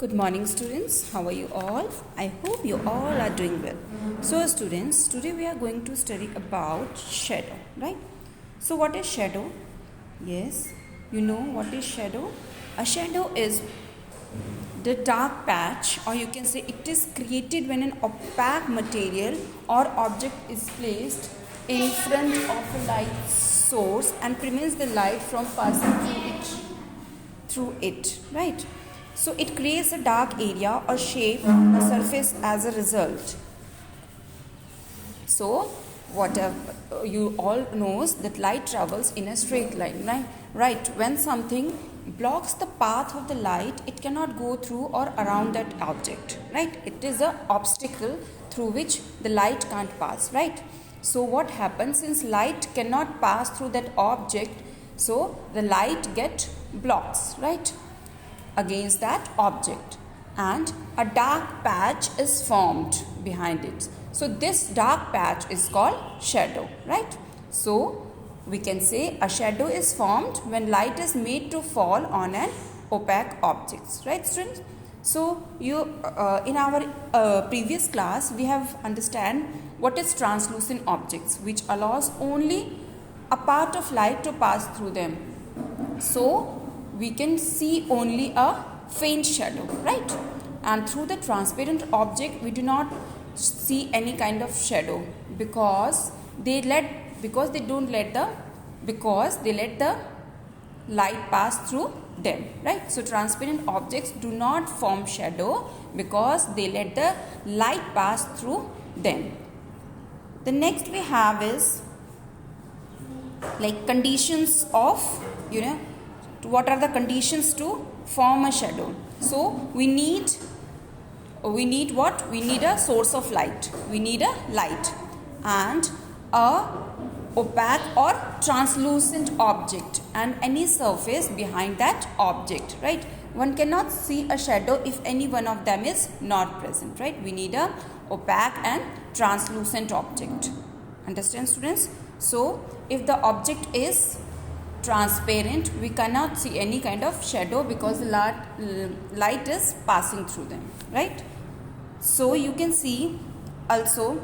Good morning students, how are you all? I hope you all are doing well. So students, today we are going to study about shadow, right? So what is shadow? Yes, you know what is shadow? A shadow is the dark patch, or you can say it is created when an opaque material or object is placed in front of a light source and prevents the light from passing through it, right? So it creates a dark area or shape or surface as a result. So whatever you all knows that light travels in a straight line, right? When something blocks the path of the light, it cannot go through or around that object, right? It is an obstacle through which the light can't pass, right? So what happens, since light cannot pass through that object, so the light get blocks, right, against that object, and a dark patch is formed behind it. So this dark patch is called shadow, right? So we can say a shadow is formed when light is made to fall on an opaque object, right students? So you in our previous class we have understand what is translucent objects, which allows only a part of light to pass through them. So we can see only a faint shadow, right? And through the transparent object we do not see any kind of shadow because they let the light pass through them, right? So transparent objects do not form shadow because they let the light pass through them. The next we have is like conditions of, what are the conditions to form a shadow. So we need what? We need a source of light. We need a light and a opaque or translucent object and any surface behind that object, right? One cannot see a shadow if any one of them is not present, right? We need a opaque and translucent object. Understand students? So if the object is transparent, we cannot see any kind of shadow because the light is passing through them, right? So you can see also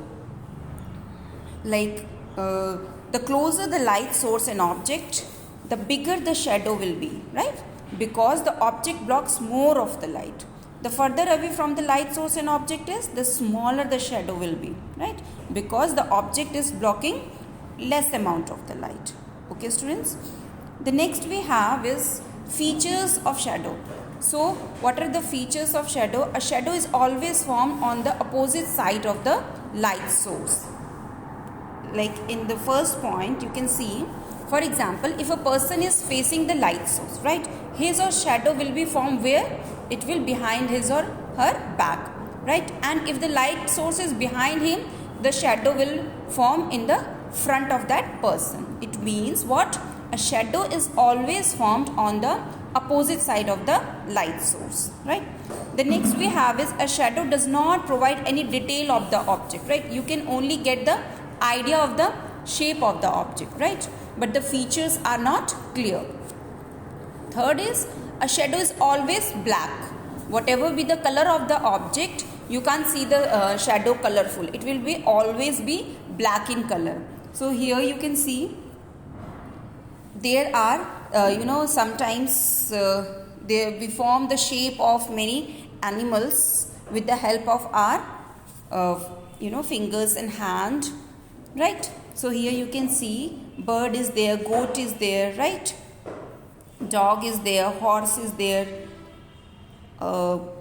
like the closer the light source an object, the bigger the shadow will be, right? Because the object blocks more of the light. The further away from the light source an object is, the smaller the shadow will be, right? Because the object is blocking less amount of the light. Okay students? The next we have is features of shadow. So what are the features of shadow? A shadow is always formed on the opposite side of the light source. Like in the first point you can see, for example, if a person is facing the light source, right, his or shadow will be formed where? It will behind his or her back, right? And if the light source is behind him, the shadow will form in the front of that person. It means what? A shadow is always formed on the opposite side of the light source, right? The next we have is a shadow does not provide any detail of the object, right? You can only get the idea of the shape of the object, right? But the features are not clear. Third is a shadow is always black. Whatever be the color of the object, you can't see the shadow colorful. It will be always be black in color. So here you can see there are sometimes we form the shape of many animals with the help of our fingers and hand, right? So here you can see bird is there, goat is there, right? Dog is there, horse is there,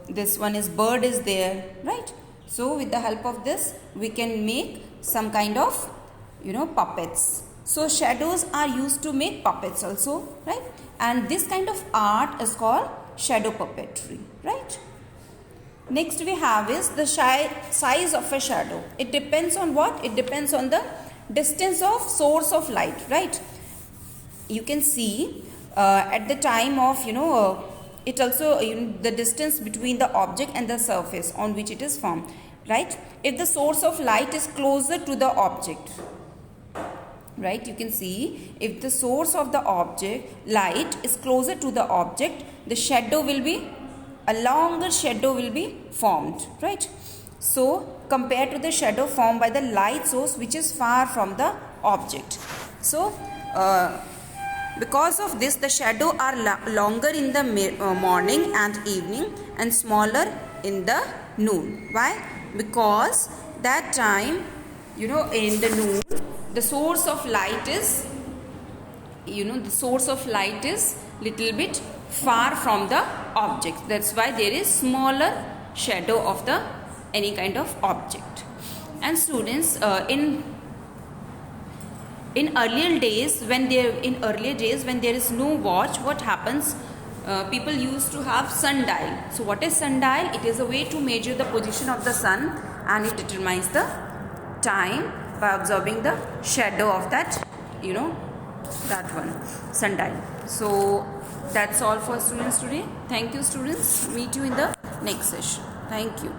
this one is bird is there, right? So with the help of this we can make some kind of puppets. So shadows are used to make puppets also, right? And this kind of art is called shadow puppetry, right? Next we have is the size of a shadow. It depends on what? It depends on the distance of source of light, right? You can see at the time of it also the distance between the object and the surface on which it is formed, right? If the source of light is closer to the object, right, you can see if the source of the object light is closer to the object, the shadow will be a longer shadow will be formed, right? So compared to the shadow formed by the light source which is far from the object. So because of this, the shadow are longer in the morning and evening and smaller in the noon. Why? Because that time, in the noon, the source of light is, little bit far from the object. That's why there is smaller shadow of the any kind of object. And students, in earlier days when there is no watch, what happens? People used to have sundial. So what is sundial? It is a way to measure the position of the sun, and it determines the time by observing the shadow of that, that one, sundial. So that's all for students today. Thank you, students. Meet you in the next session. Thank you.